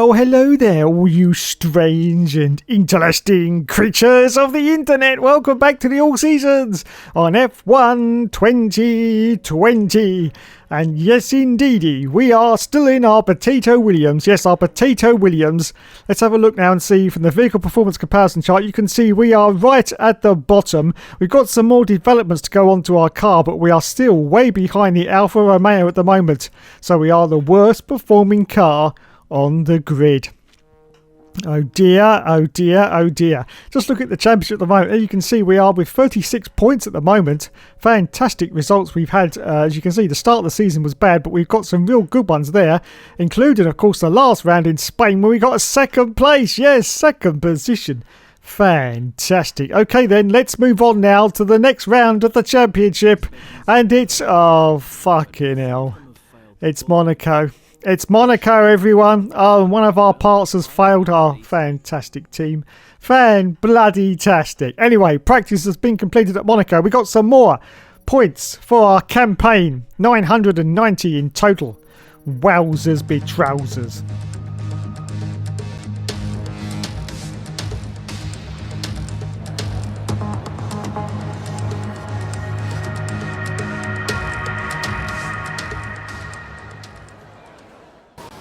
Well, hello there, all you strange and interesting creatures of the internet. Welcome back to the All Seasons on F1 2020. And yes, indeedy, we are still in our Potato Williams. Yes, our Potato Williams. Let's have a look now and see from the vehicle performance comparison chart. You can see we are right at the bottom. We've got some more developments to go onto our car, but we are still way behind the Alfa Romeo at the moment. So we are the worst performing car on the grid. Oh dear, oh dear, oh dear. Just look at the championship at the moment. As you can see, we are with 36 points at the moment. Fantastic results we've had. As you can see, the start of the season was bad, but we've got some real good ones there, including, of course, the last round in Spain where we got a second place. Yes, second position. Fantastic. Okay then, let's move on now to the next round of the championship. And it's, oh fucking hell, it's Monaco. It's Monaco, everyone. Oh, one of our parts has failed. Our fantastic team. Fan-bloody-tastic. Anyway, practice has been completed at Monaco. We got some more points for our campaign. 990 in total. Wowzers be trousers.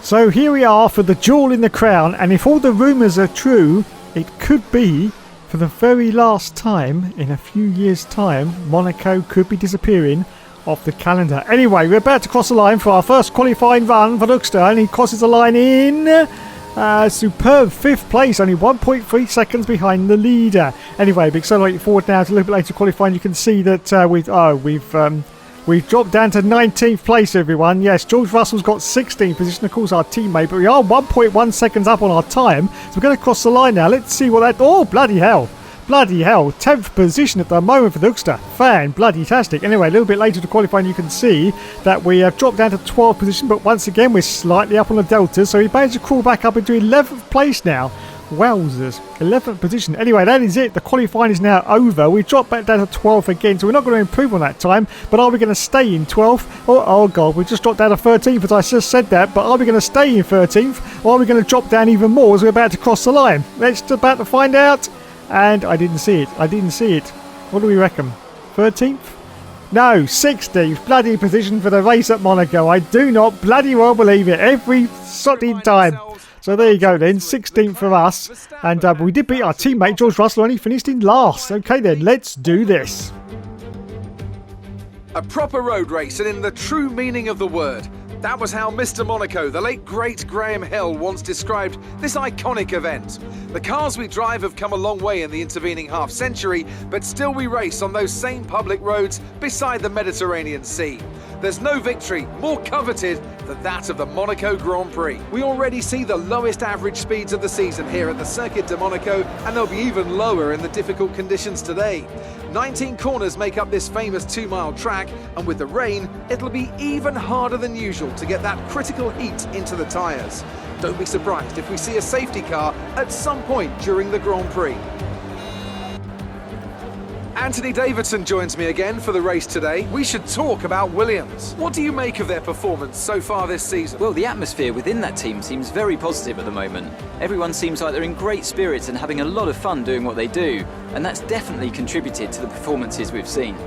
So here we are for the jewel in the crown, and if all the rumours are true, it could be, for the very last time, in a few years' time, Monaco could be disappearing off the calendar. Anyway, we're about to cross the line for our first qualifying run for Luxter, and he crosses the line in superb 5th place, only 1.3 seconds behind the leader. Anyway, we accelerate forward now to a little bit later qualifying. You can see that we've dropped down to 19th place, everyone. Yes, George Russell's got 16th position, of course, our teammate, but we are 1.1 seconds up on our time. So we're going to cross the line now. Let's see what that... Oh, bloody hell. Bloody hell. 10th position at the moment for the Luxter. Fan-bloody-tastic. Anyway, a little bit later to qualifying, you can see that we have dropped down to 12th position, but once again, we're slightly up on the delta, so we managed to crawl back up into 11th place now. Wowzers, 11th position. Anyway, that is it. The qualifying is now over. We dropped back down to 12th again, so we're not going to improve on that time. But are we going to stay in 12th? Oh God, we just dropped down to 13th, as I just said that. But are we going to stay in 13th? Or are we going to drop down even more as we're about to cross the line? Let's about to find out. And I didn't see it. I didn't see it. What do we reckon? 13th? No, 16th bloody position for the race at Monaco. I do not bloody well believe it. Every sodding time. So there you go then, 16th for us. And we did beat our teammate George Russell, only finished in last. Okay then, let's do this. A proper road race, and in the true meaning of the word. That was how Mr. Monaco, the late great Graham Hill, once described this iconic event. The cars we drive have come a long way in the intervening half century, but still we race on those same public roads beside the Mediterranean Sea. There's no victory more coveted than that of the Monaco Grand Prix. We already see the lowest average speeds of the season here at the Circuit de Monaco, and they'll be even lower in the difficult conditions today. 19 corners make up this famous 2-mile track, and with the rain, it'll be even harder than usual to get that critical heat into the tyres. Don't be surprised if we see a safety car at some point during the Grand Prix. Anthony Davidson joins me again for the race today. We should talk about Williams. What do you make of their performance so far this season? Well, the atmosphere within that team seems very positive at the moment. Everyone seems like they're in great spirits and having a lot of fun doing what they do, and that's definitely contributed to the performances we've seen.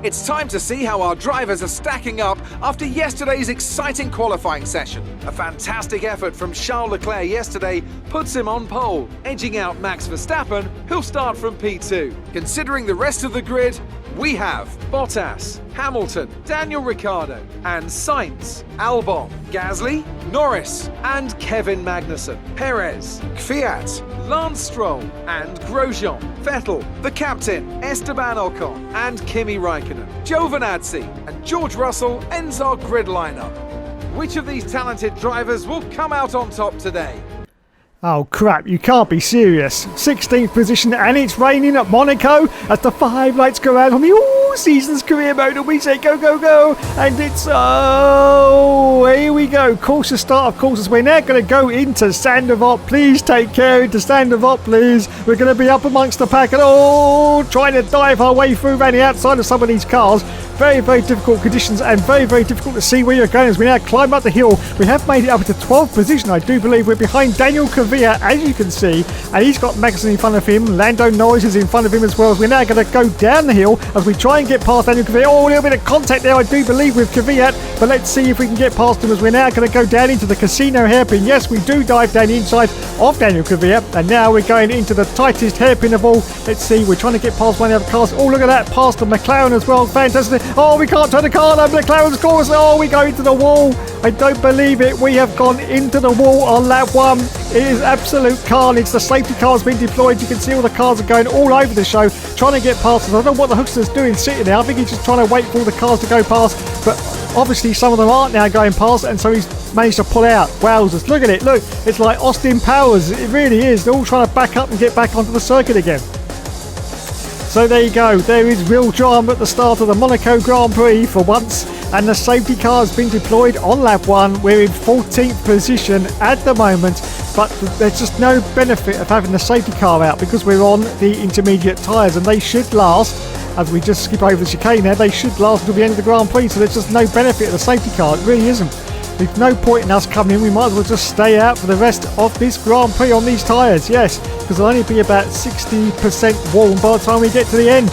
It's time to see how our drivers are stacking up after yesterday's exciting qualifying session. A fantastic effort from Charles Leclerc yesterday puts him on pole, edging out Max Verstappen, who'll start from P2. Considering the rest of the grid, we have Bottas, Hamilton, Daniel Ricciardo, and Sainz, Albon, Gasly, Norris, and Kevin Magnussen, Perez, Kvyat, Lance Stroll, and Grosjean, Vettel, the captain, Esteban Ocon, and Kimi Raikkonen, Giovinazzi, and George Russell ends our grid lineup. Which of these talented drivers will come out on top today? Oh crap, you can't be serious. 16th position, and it's raining at Monaco as the 5 lights go out on the... Oh, all seasons career mode, and we say go, go, go, and it's, here we go, cautious start of courses. We're now going to go into Sandovot. Please take care into Sandovot, please. We're going to be up amongst the pack, and trying to dive our way through around the outside of some of these cars. Very, very difficult conditions, and very, very difficult to see where you're going as we now climb up the hill. We have made it up into 12th position, I do believe. We're behind Daniel Kvyat, as you can see, and he's got Magnussen in front of him. Lando Norris is in front of him as well. We're now going to go down the hill as we try and get past Daniel Kvyat. A little bit of contact there, I do believe, with Kvyat, but let's see if we can get past him as we're now going to go down into the casino hairpin. Yes, we do dive down the inside of Daniel Kvyat, and now we're going into the tightest hairpin of all. Let's see, we're trying to get past one of the other cars. Look at that, past the McLaren as well. Fantastic. We can't turn the car on. McLaren's course. We go into the wall. I don't believe it. We have gone into the wall on lap 1. It is absolute carnage. The safety car's been deployed. You can see all the cars are going all over the show, trying to get past us. I don't know what the Hookster's doing sitting there. I think he's just trying to wait for all the cars to go past, but obviously some of them aren't now going past, and so he's managed to pull out. Wowzers. Look at it. Look, it's like Austin Powers. It really is. They're all trying to back up and get back onto the circuit again. So there you go, there is real drama at the start of the Monaco Grand Prix for once, and the safety car has been deployed on lap 1. We're in 14th position at the moment, but there's just no benefit of having the safety car out because we're on the intermediate tyres, and they should last, as we just skip over the chicane there, they should last until the end of the Grand Prix, so there's just no benefit of the safety car. It really isn't. There's no point in us coming in. We might as well just stay out for the rest of this Grand Prix on these tyres. Yes, because it'll only be about 60% warm by the time we get to the end.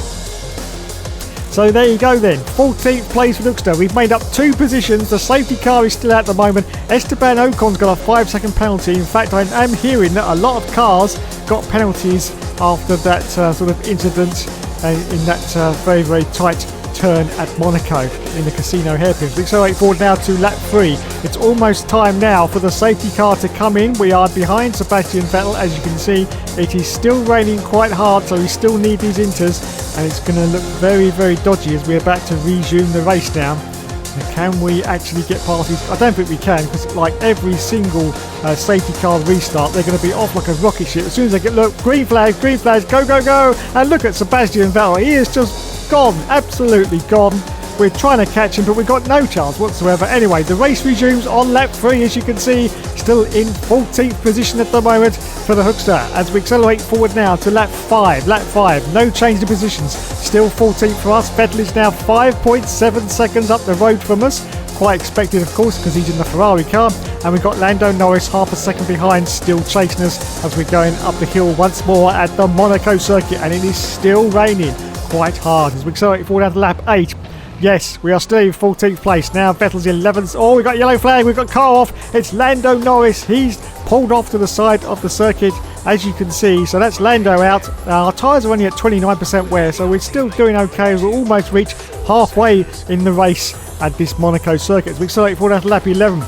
So there you go then. 14th place for Hookster. We've made up 2 positions. The safety car is still out at the moment. Esteban Ocon's got a 5-second penalty. In fact, I am hearing that a lot of cars got penalties after that sort of incident in that very, very tight turn at Monaco in the casino hairpins. We accelerate forward now to lap 3. It's almost time now for the safety car to come in. We are behind Sebastian Vettel, as you can see. It is still raining quite hard, so we still need these inters, and it's going to look very, very dodgy as we're about to resume the race now. Now, can we actually get past these? I don't think we can, because like every single safety car restart, they're going to be off like a rocket ship. As soon as they get, look, green flags, go, go, go, and look at Sebastian Vettel. He is just gone, absolutely gone. We're trying to catch him, but we've got no chance whatsoever. Anyway, the race resumes on lap 3, as you can see, still in 14th position at the moment for the Hookster, as we accelerate forward now to lap 5. Lap 5, no change in positions, still 14th for us. Vettel is now 5.7 seconds up the road from us. Quite expected, of course, because he's in the Ferrari car. And we've got Lando Norris half a second behind, still chasing us as we're going up the hill once more at the Monaco circuit, and it is still raining quite hard as we accelerate forward down to lap 8. Yes, we are still in 14th place. Now Vettel's 11th. We've got yellow flag. We've got car off. It's Lando Norris. He's pulled off to the side of the circuit, as you can see. So that's Lando out. Our tyres are only at 29% wear, so we're still doing okay. We'll almost reach halfway in the race at this Monaco circuit. As we accelerate forward down to lap 11.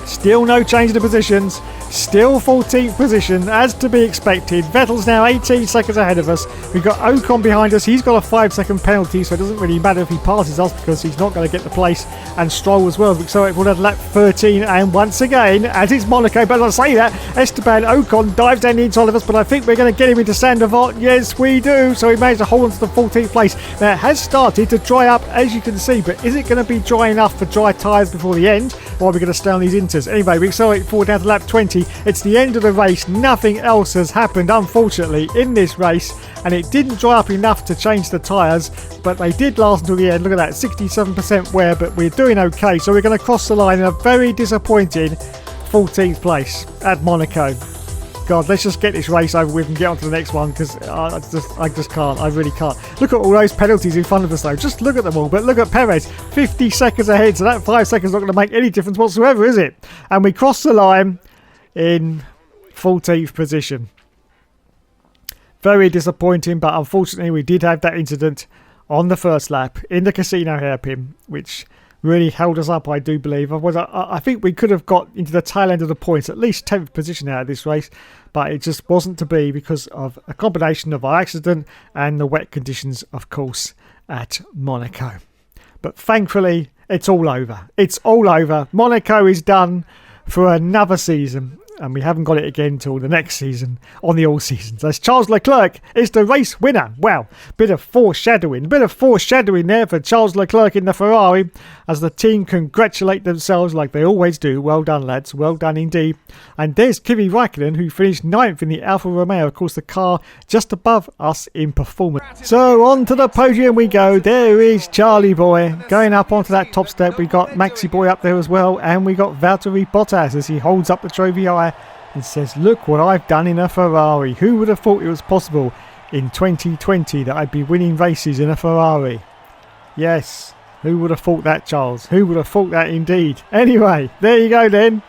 Still no change in the positions. Still 14th position, as to be expected. Vettel's now 18 seconds ahead of us. We've got Ocon behind us. He's got a 5-second penalty, so it doesn't really matter if he passes us because he's not going to get the place. And Stroll as well. So we're at lap 13, and once again, as it's Monaco, but as I say that, Esteban Ocon dives down the inside of us, but I think we're going to get him into Sandovot. Yes, we do. So we managed to hold on to the 14th place. Now, it has started to dry up, as you can see, but is it going to be dry enough for dry tyres before the end, or are we going to stay on these inters? Anyway, we accelerate forward down to lap 20. It's the end of the race. Nothing else has happened, unfortunately, in this race, and it didn't dry up enough to change the tyres, but they did last until the end. Look at that, 67% wear, but we're doing okay. So we're going to cross the line in a very disappointing 14th place at Monaco. God, let's just get this race over with and get on to the next one, because I just can't. I really can't. Look at all those penalties in front of us, though. Just look at them all. But look at Perez, 50 seconds ahead, so that 5 seconds is not going to make any difference whatsoever, is it? And we cross the line in 14th position. Very disappointing, but unfortunately we did have that incident on the first lap in the casino hairpin, which really held us up, I do believe. I think we could have got into the tail end of the points, at least 10th position out of this race, but it just wasn't to be because of a combination of our accident and the wet conditions, of course, at Monaco. But thankfully, it's all over. It's all over. Monaco is done for another season. and we haven't got it again until the next season on the all seasons. As Charles Leclerc is the race winner. Well, bit of foreshadowing there for Charles Leclerc in the Ferrari as the team congratulate themselves like they always do. Well done, lads, well done indeed. And there's Kimi Raikkonen, who finished 9th in the Alfa Romeo, of course the car just above us in performance. So on to the podium we go. There is Charlie Boy going up onto that top step. We got Maxi Boy up there as well, and we got Valtteri Bottas as he holds up the trophy high and says, look what I've done in a Ferrari. Who would have thought it was possible in 2020 that I'd be winning races in a Ferrari? Yes, who would have thought that, Charles? Who would have thought that indeed? Anyway, there you go then.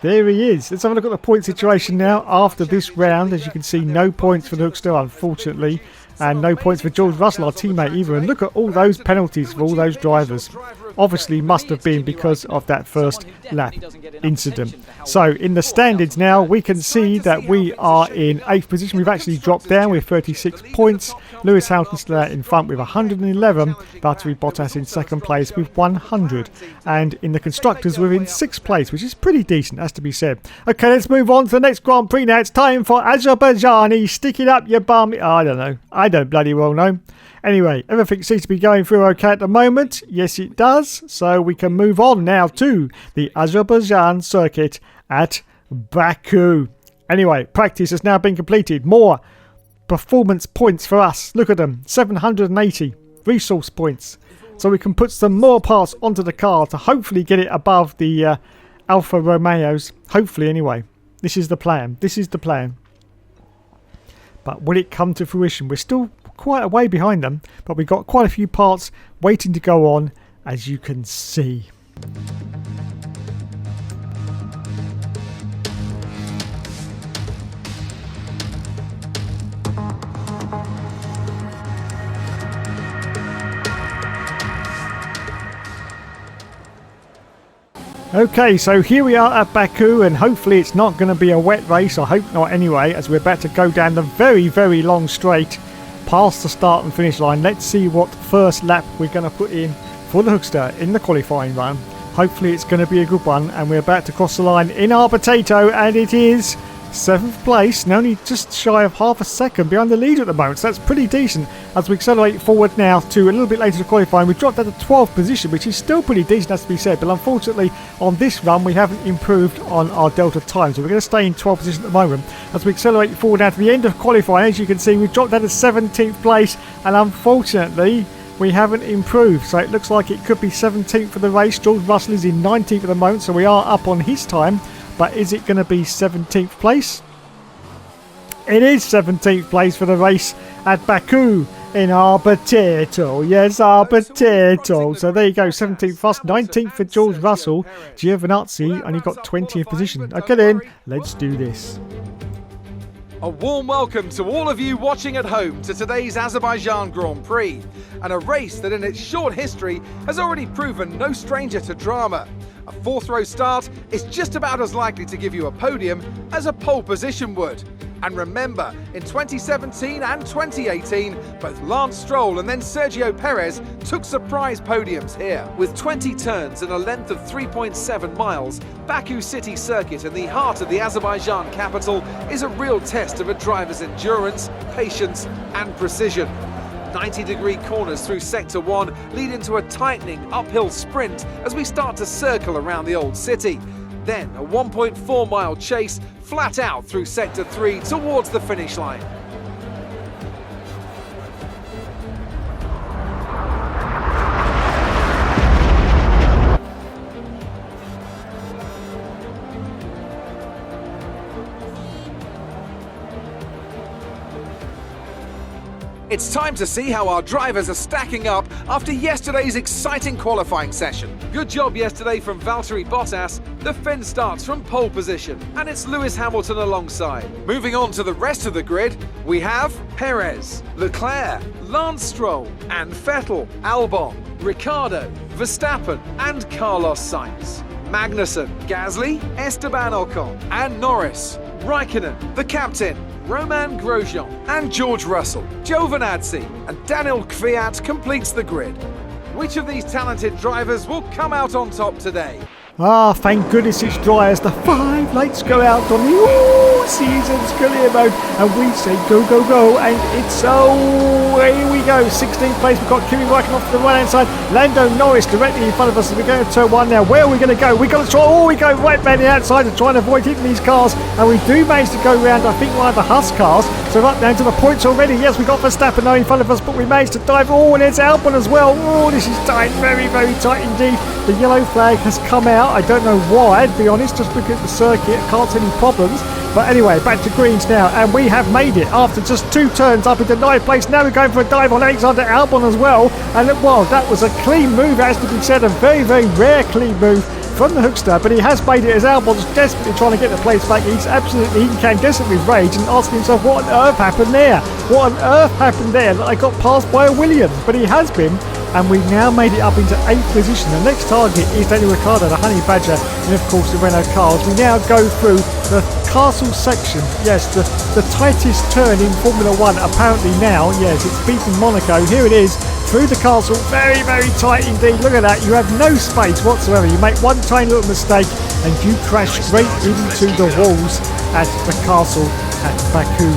There he is. Let's have a look at the point situation now after this round. As you can see, no points for the Hookster, unfortunately. And no points for George Russell, our teammate, either. And look at all those penalties for all those drivers. Obviously must have been because of that first lap incident. So in the standings now, we can see that we are in 8th position. We've actually dropped down with 36 points. Lewis Hamilton still out in front with 111. Valtteri Bottas in 2nd place with 100. And in the Constructors, we're in 6th place, which is pretty decent, has to be said. Okay, let's move on to the next Grand Prix now. It's time for Azerbaijan. Stick it up your bum. I don't know. I don't bloody well know. Anyway, everything seems to be going through okay at the moment. Yes, it does. So we can move on now to the Azerbaijan circuit at Baku. Anyway, practice has now been completed. More performance points for us. Look at them. 780 resource points. So we can put some more parts onto the car to hopefully get it above the Alfa Romeos. Hopefully, anyway. This is the plan. This is the plan. But will it come to fruition? We're still quite a way behind them, but we've got quite a few parts waiting to go on, as you can see. Okay, so here we are at Baku, and hopefully it's not going to be a wet race. I hope not anyway, as we're about to go down the very, very long straight past the start and finish line. Let's see what first lap we're going to put in for the Hookster in the qualifying run. Hopefully it's going to be a good one, and we're about to cross the line in our potato, and it is 7th place, and only just shy of half a second behind the leader at the moment, so that's pretty decent. As we accelerate forward now to a little bit later to qualifying, we've dropped out to 12th position, which is still pretty decent, has to be said, but unfortunately on this run we haven't improved on our delta time, so we're going to stay in 12th position at the moment. As we accelerate forward now to the end of qualifying, as you can see, we've dropped out to 17th place, and unfortunately we haven't improved, so it looks like it could be 17th for the race. George Russell is in 19th at the moment, so we are up on his time. But is it going to be 17th place? It is 17th place for the race at Baku in our potato. Yes, our potato. So there you go, 17th for us, 19th for George Russell. Giovinazzi only got 20th position. Okay then, let's do this. A warm welcome to all of you watching at home to today's Azerbaijan Grand Prix, and a race that in its short history has already proven no stranger to drama. A 4th row start is just about as likely to give you a podium as a pole position would. And remember, in 2017 and 2018, both Lance Stroll and then Sergio Perez took surprise podiums here. With 20 turns and a length of 3.7 miles, Baku City Circuit in the heart of the Azerbaijan capital is a real test of a driver's endurance, patience and precision. 90-degree corners through Sector 1 lead into a tightening uphill sprint as we start to circle around the old city. Then a 1.4-mile chase flat out through Sector 3 towards the finish line. It's time to see how our drivers are stacking up after yesterday's exciting qualifying session. Good job yesterday from Valtteri Bottas. The Finn starts from pole position, and it's Lewis Hamilton alongside. Moving on to the rest of the grid, we have Perez, Leclerc, Lance Stroll, and Vettel, Albon, Ricciardo, Verstappen, and Carlos Sainz. Magnussen, Gasly, Esteban Ocon, and Norris. Raikkonen, the captain, Romain Grosjean, and George Russell. Giovinazzi and Daniel Kvyat completes the grid. Which of these talented drivers will come out on top today? Ah, thank goodness it's dry as the 5 lights go out on the all season's career mode, and we say go, go, go, and it's here we go. 16th place, we've got Kimi Räikkönen off to the right hand side, Lando Norris directly in front of us as we go to turn 1 now. Where are we going to go? We've got to try, we go right back the outside to try and avoid hitting these cars, and we do manage to go round, I think, one of the Haas cars, so we're up down to the points already. Yes, we've got Verstappen now in front of us, but we managed to dive, and there's Albon as well. This is tight, very, very tight indeed. The yellow flag has come out. I don't know why, to be honest, just because the circuit, I can't see any problems. But anyway, back to greens now, and we have made it after just 2 turns up into 9th place. Now we're going for a dive on Alexander Albon as well, and well, that was a clean move, has to be said, a very, very rare clean move from the hookster, but he has made it as Albon's desperately trying to get the place back. He's absolutely incandescent with rage and asking himself what on earth happened there? What on earth happened there that I got passed by a Williams? But he has been, and we've now made it up into 8th position. The next target is Daniel Ricciardo, the Honey Badger, and of course the Renault cars. We now go through the castle section. Yes, the tightest turn in Formula 1 apparently now. Yes, it's beating Monaco. Here it is. Through the castle, very, very tight indeed. Look at that, you have no space whatsoever. You make one tiny little mistake and you crash straight into the walls at the castle at Baku.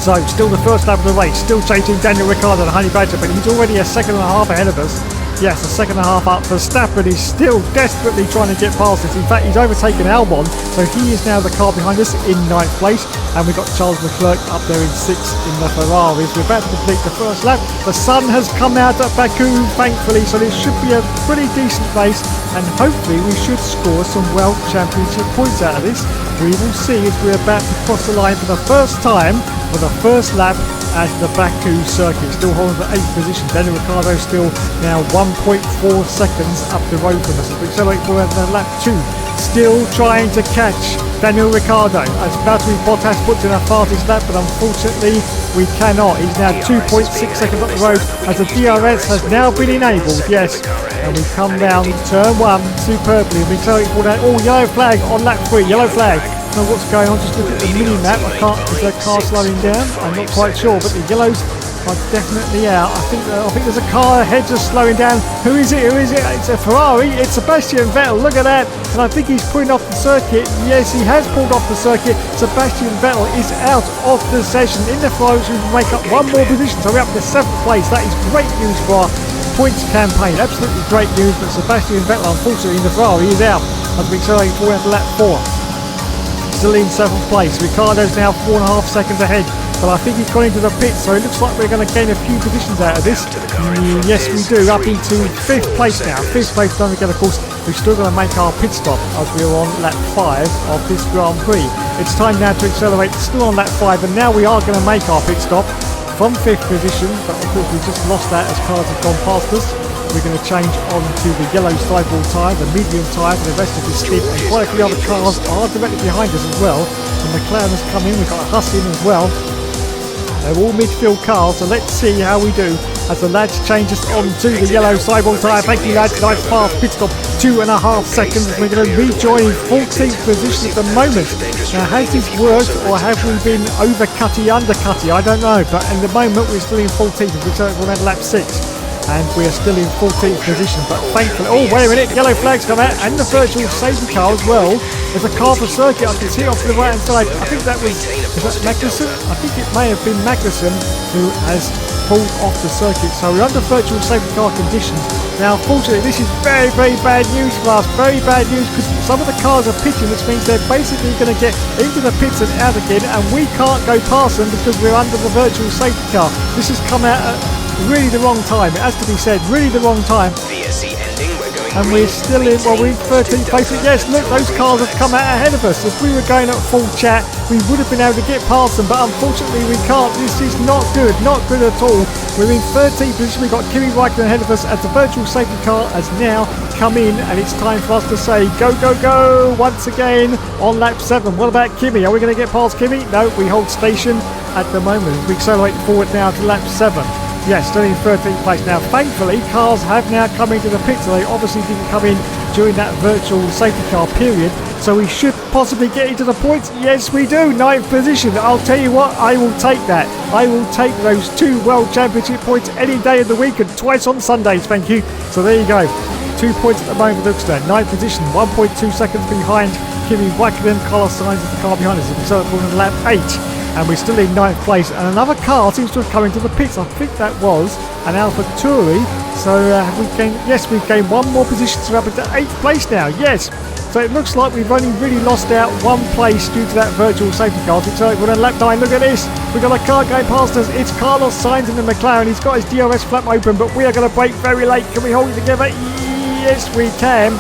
So, still the first lap of the race, still chasing Daniel Ricciardo, the Honey Badger, but he's already a second and a half ahead of us. Yes, a second and a half up. Verstappen is still desperately trying to get past us. In fact, he's overtaken Albon, so he is now the car behind us in 9th place. And we've got Charles Leclerc up there in 6th in the Ferraris. We're about to complete the first lap. The sun has come out at Baku, thankfully, so this should be a pretty decent race. And hopefully we should score some World Championship points out of this. We will see as we're about to cross the line for the first time for the first lap at the Baku circuit. Still holding the 8th position. Daniel Ricciardo still now 1.4 seconds up the road from us. As we accelerate forward to lap 2. Still trying to catch Daniel Ricciardo. As Valtteri Bottas puts in a fastest lap, but unfortunately we cannot. He's now 2.6 seconds up the road as the DRS has now been enabled. Yes, and we come down turn 1 superbly. We accelerate forward. Yellow flag on lap 3. Yellow flag. I don't know what's going on, just look at the mini map. I can't, is the car slowing down? I'm not quite sure, but the yellows are definitely out. I think there's a car ahead just slowing down. Who is it? It's a Ferrari. It's Sebastian Vettel. Look at that. And I think he's pulling off the circuit. Yes, he has pulled off the circuit. Sebastian Vettel is out of the session. In the Ferrari, we will make up 1 more position. So we're up to 7th place. That is great news for our points campaign. Absolutely great news. But Sebastian Vettel, unfortunately, in the Ferrari, is out as we accelerate forward to lap 4. Still in 7th place. Ricciardo's now 4.5 seconds ahead, but I think he's gone into the pit, so it looks like we're going to gain a few positions out of this. Yes, we do. Up into 5th place now. 5th place don't forget, of course, we're still going to make our pit stop as we're on lap 5 of this Grand Prix. It's time now to accelerate. Still on lap 5, and now we are going to make our pit stop from 5th position, but of course we just lost that as cars have gone past us. We're going to change on to the yellow sidewall tyre, the medium tyre for the rest of the stint, and quite a few other cars are directly behind us as well. And McLaren has come in, we've got a Haas in as well. They're all midfield cars, so let's see how we do as the lads change us on to the yellow sidewall tyre. Thank you lads, nice fast pit stop, 2.5 seconds. We're going to rejoin 14th position at the moment. Now has this worked or have we been undercutty? I don't know, but at the moment we're still in 14th, so we're on lap 6. And we are still in 14th position, but thankfully, oh wait a minute, yellow flags come out, and the virtual safety car as well. There's a car for circuit, I can see it off to the right hand side. I think that was Magnussen? I think it may have been Magnussen who has pulled off the circuit, so we're under virtual safety car conditions. Now unfortunately this is very, very bad news for us, very bad news, because some of the cars are pitting, which means they're basically going to get into the pits and out again, and we can't go past them because we're under the virtual safety car. This has come out at really the wrong time, it has to be said, really the wrong time. And we're still in, well, we're in 13th place. Yes, look, those cars have come out ahead of us. If we were going at full chat, we would have been able to get past them, but unfortunately we can't. This is not good at all. We're in 13th position. We've got Kimi Räikkönen ahead of us as the virtual safety car has now come in, and it's time for us to say go, go, go once again on lap 7. What about Kimi? Are we going to get past Kimi? No, we hold station at the moment. We accelerate forward now to lap 7. Yes, still in 13th place now. Thankfully, cars have now come into the pit, so they obviously didn't come in during that virtual safety car period. So we should possibly get into the points. Yes, we do. 9th position. I'll tell you what, I will take that. I will take those 2 World Championship points any day of the week and twice on Sundays, thank you. So there you go. 2 points at the moment, looks like. 9th position, 1.2 seconds behind Kimi Räikkönen. Carlos Sainz is the car behind us. So we're on lap 8. And we're still in 9th place. And another car seems to have come into the pits. I think that was an AlphaTauri. So have we gained... Yes, we've gained 1 more position. So we're up into 8th place now. Yes. So it looks like we've only really lost out 1 place due to that virtual safety car. So we're on lap 9. Look at this. We've got a car going past us. It's Carlos Sainz in the McLaren. He's got his DRS flap open, but we are going to brake very late. Can we hold it together? Yes, we can.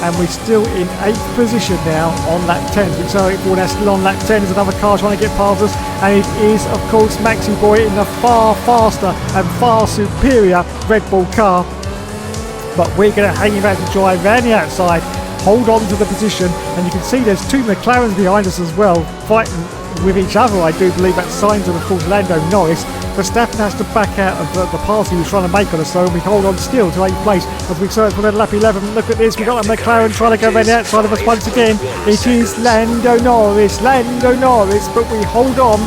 And we're still in 8th position now on lap 10. So accelerate forward now, still on lap 10. There's another car trying to get past us. And it is, of course, Maxi Boy in the far faster and far superior Red Bull car. But we're going to hang him out to dry around the outside. Hold on to the position, and you can see there's 2 McLarens behind us as well, fighting with each other. I do believe that's Sainz and of course Lando Norris. Verstappen has to back out of the pass he was trying to make on us, so we hold on still to 8th place as we search for lap 11. Look at this, we've got a McLaren trying to go around the outside of us once again. It is Lando Norris, but we hold on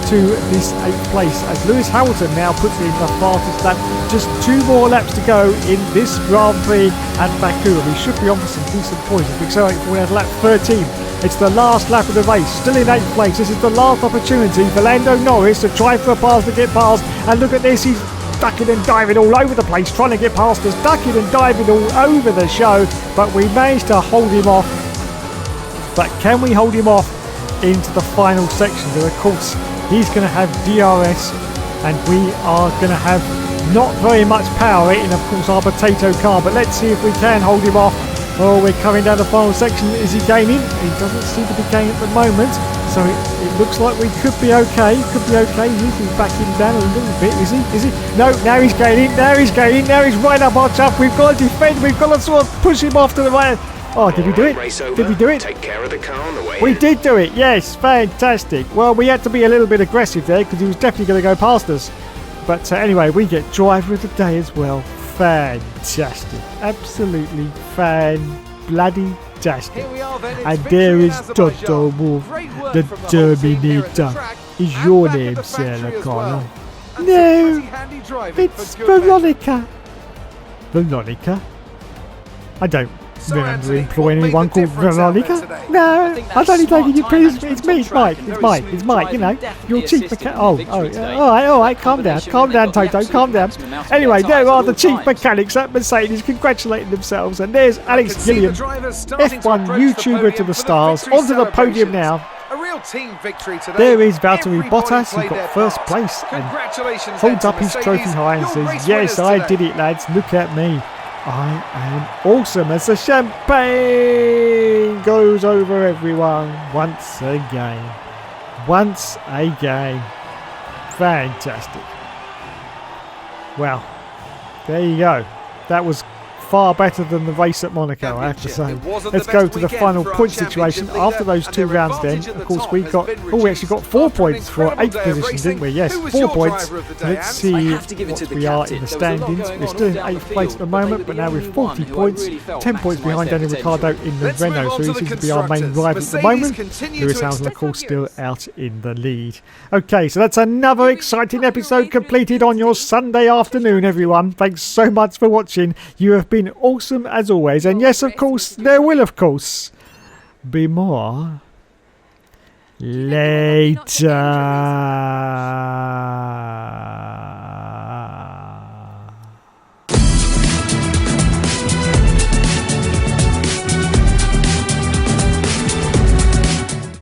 to this 8th place as Lewis Hamilton now puts in the fastest lap. Just 2 more laps to go in this Grand Prix at Baku. We should be on for some decent points as we accelerate forward at lap 13. It's the last lap of the race, still in 8th place. This is the last opportunity for Lando Norris to try for a pass to get past. And look at this, he's ducking and diving all over the place, trying to get past us, ducking and diving all over the show. But we managed to hold him off. But can we hold him off into the final section? And of course, he's going to have DRS, and we are going to have not very much power in, of course, our potato car. But let's see if we can hold him off. Oh, we're coming down the final section. Is he gaining? He doesn't seem to be gaining at the moment. So it looks like we could be okay. He's backing down a little bit. Is he? No, now he's gaining. Now he's right up our chuff. We've got to defend. We've got to sort of push him off to the right. Oh, did we do it? Did we do it? Take care of the car on the way. We did do it. Yes, fantastic. Well, we had to be a little bit aggressive there because he was definitely going to go past us. But anyway, we get driver of the day as well. Fantastic. Absolutely fan-bloody-tastic. And there is Toto Wolff, the Terminator. Is your name Sarah Connor? No, it's Veronica. Veronica? I don't remember employing anyone called Veronica. No, I don't need taking you, please. It's me, it's Mike, you know. Your chief mechanic. All right, calm down, Toto, calm down. Anyway, there are the chief mechanics at Mercedes congratulating themselves, and there's Alex Gilliam, F1 YouTuber to the stars, onto the podium now. A real team victory today. There is Valtteri Bottas, who got first place and holds up his trophy high and says, yes, I did it, lads, look at me. I am awesome as the champagne goes over everyone once again. Fantastic. Well, there you go. That was far better than the race at Monaco, I have to say. Let's go to the final point situation after those 2 rounds then. Of course, we actually got 4 points for 8th position, didn't we? Yes, 4 points. Let's see what we are in the standings. We're still in 8th place at the moment, but now with 40 points, 10 points behind Daniel Ricciardo in the Renault, so he seems to be our main rival at the moment. Lewis Hamilton, of course, still out in the lead. Okay, so that's another exciting episode completed on your Sunday afternoon, everyone. Thanks so much for watching. You have been awesome as always, and yes, of course, there will of course be more later.